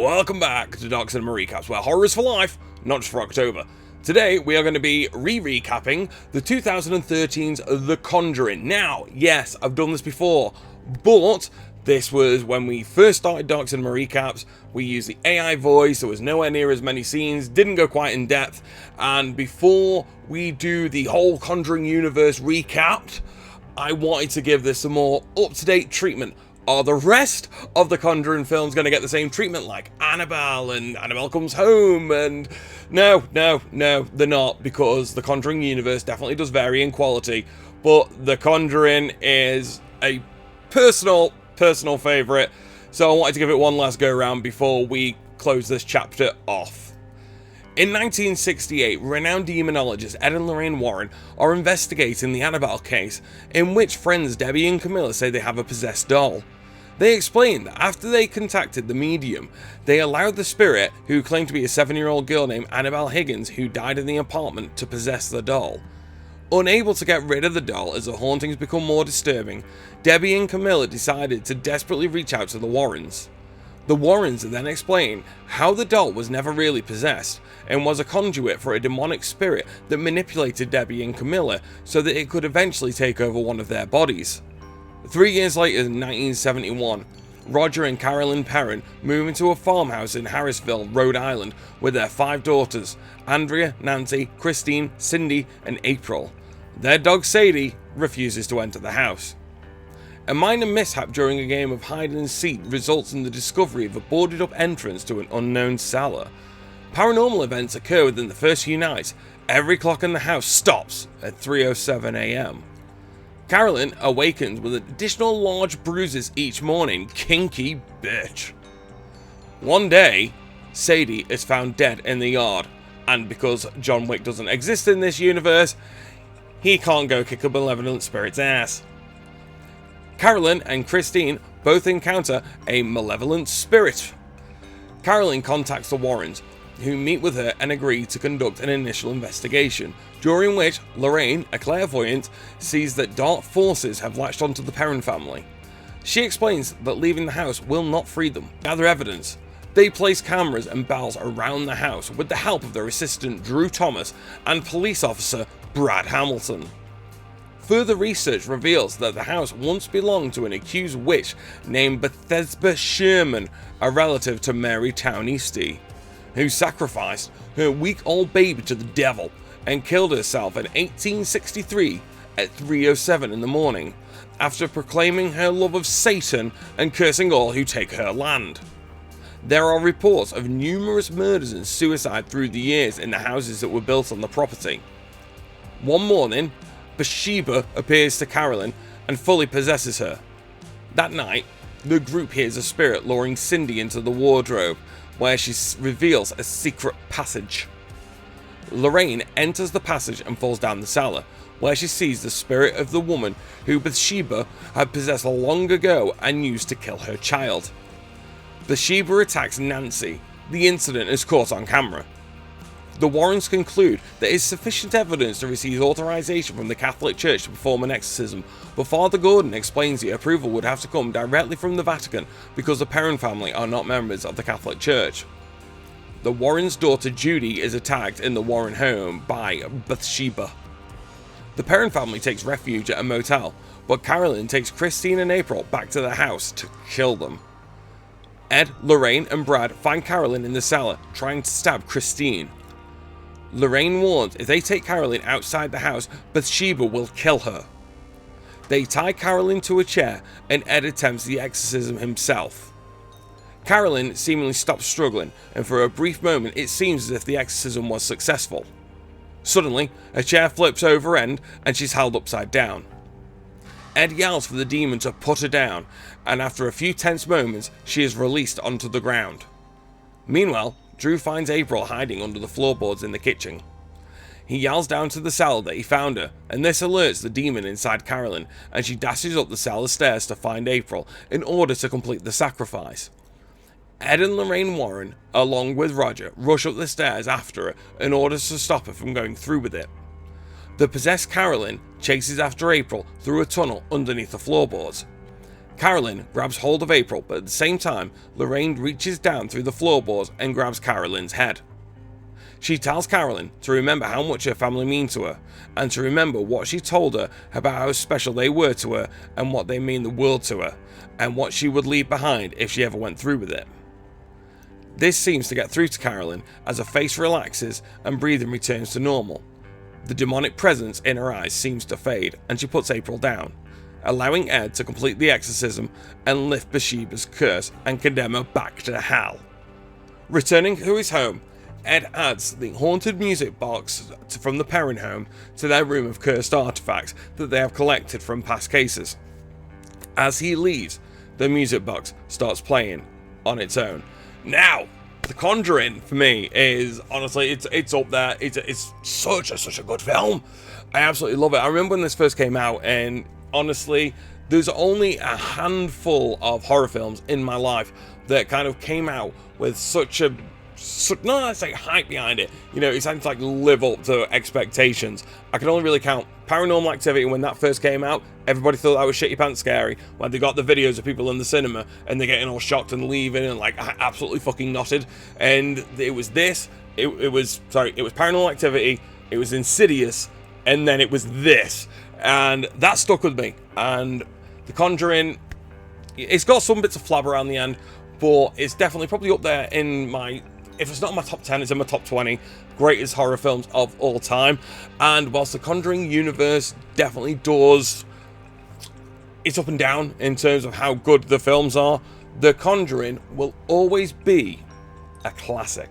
welcome back to Dark Cinema Recaps, where horror is for life, not just for October. Today, we are going to be recapping the 2013's The Conjuring. Now, yes, I've done this before, but this was when we first started Dark Cinema Recaps. We used the AI voice, there was nowhere near as many scenes, didn't go quite in depth, and before we do the whole Conjuring universe recapped, I wanted to give this a more up-to-date treatment. Are the rest of the Conjuring films going to get the same treatment like Annabelle and Annabelle Comes Home? And no, they're not, because the Conjuring universe definitely does vary in quality, but the Conjuring is a personal favourite, so I wanted to give it one last go around before we close this chapter off. In 1968, renowned demonologists Ed and Lorraine Warren are investigating the Annabelle case, in which friends Debbie and Camilla say they have a possessed doll. They explain that after they contacted the medium, they allowed the spirit, who claimed to be a 7-year-old girl named Annabelle Higgins who died in the apartment, to possess the doll. Unable to get rid of the doll as the hauntings become more disturbing, Debbie and Camilla decided to desperately reach out to the Warrens. The Warrens then explain how the doll was never really possessed and was a conduit for a demonic spirit that manipulated Debbie and Camilla so that it could eventually take over one of their bodies. 3 years later, in 1971, Roger and Carolyn Perrin move into a farmhouse in Harrisville, Rhode Island, with their 5 daughters, Andrea, Nancy, Christine, Cindy, and April. Their dog Sadie refuses to enter the house. A minor mishap during a game of hide and seek results in the discovery of a boarded up entrance to an unknown cellar. Paranormal events occur within the first few nights. Every clock in the house stops at 3:07 a.m. Carolyn awakens with additional large bruises each morning. Kinky bitch. One day, Sadie is found dead in the yard, and because John Wick doesn't exist in this universe, he can't go kick a malevolent spirit's ass. Carolyn and Christine both encounter a malevolent spirit. Carolyn contacts the Warrens, who meet with her and agree to conduct an initial investigation, during which Lorraine, a clairvoyant, sees that dark forces have latched onto the Perrin family. She explains that leaving the house will not free them. Gather evidence. They place cameras and bells around the house with the help of their assistant Drew Thomas and police officer Brad Hamilton. Further research reveals that the house once belonged to an accused witch named Bethesda Sherman, a relative to Mary Townesty, who sacrificed her week-old baby to the devil and killed herself in 1863 at 3:07 in the morning, after proclaiming her love of Satan and cursing all who take her land. There are reports of numerous murders and suicide through the years in the houses that were built on the property. One morning, Bathsheba appears to Carolyn and fully possesses her. That night, the group hears a spirit luring Cindy into the wardrobe, where she reveals a secret passage. Lorraine enters the passage and falls down the cellar, where she sees the spirit of the woman who Bathsheba had possessed long ago and used to kill her child. Bathsheba attacks Nancy. The incident is caught on camera. The Warrens conclude there is sufficient evidence to receive authorization from the Catholic Church to perform an exorcism, but Father Gordon explains the approval would have to come directly from the Vatican because the Perrin family are not members of the Catholic Church. The Warrens' daughter Judy is attacked in the Warren home by Bathsheba. The Perrin family takes refuge at a motel, but Carolyn takes Christine and April back to the house to kill them. Ed, Lorraine, and Brad find Carolyn in the cellar, trying to stab Christine. Lorraine warns if they take Carolyn outside the house, Bathsheba will kill her. They tie Carolyn to a chair, and Ed attempts the exorcism himself. Carolyn seemingly stops struggling, and for a brief moment it seems as if the exorcism was successful. Suddenly, a chair flips over end, and she's held upside down. Ed yells for the demon to put her down, and after a few tense moments, she is released onto the ground. Meanwhile, Drew finds April hiding under the floorboards in the kitchen. He yells down to the cellar that he found her, and this alerts the demon inside Carolyn, and she dashes up the cellar stairs to find April in order to complete the sacrifice. Ed and Lorraine Warren, along with Roger, rush up the stairs after her in order to stop her from going through with it. The possessed Carolyn chases after April through a tunnel underneath the floorboards. Carolyn grabs hold of April, but at the same time, Lorraine reaches down through the floorboards and grabs Carolyn's head. She tells Carolyn to remember how much her family mean to her, and to remember what she told her about how special they were to her and what they mean the world to her, and what she would leave behind if she ever went through with it. This seems to get through to Carolyn as her face relaxes and breathing returns to normal. The demonic presence in her eyes seems to fade, and she puts April down, allowing Ed to complete the exorcism and lift Bathsheba's curse and condemn her back to hell. Returning to his home, Ed adds the haunted music box from the parent home to their room of cursed artifacts that they have collected from past cases. As he leaves, the music box starts playing on its own. Now, The Conjuring for me is honestly it's up there. It's such a good film. I absolutely love it. I remember when this first came out, and honestly, there's only a handful of horror films in my life that kind of came out with such no, let's say hype behind it. You know, it's had to like live up to expectations. I can only really count Paranormal Activity. When that first came out, everybody thought that was shit your pants scary. When they got the videos of people in the cinema and they're getting all shocked and leaving and like absolutely fucking knotted. And it was this. It was Paranormal Activity. It was Insidious, and then it was this, and that stuck with me. And The Conjuring, it's got some bits of flab around the end, but it's definitely probably up there in my, if it's not in my top 10, it's in my top 20 greatest horror films of all time. And whilst the Conjuring universe definitely does, it's up and down in terms of how good the films are, The Conjuring will always be a classic.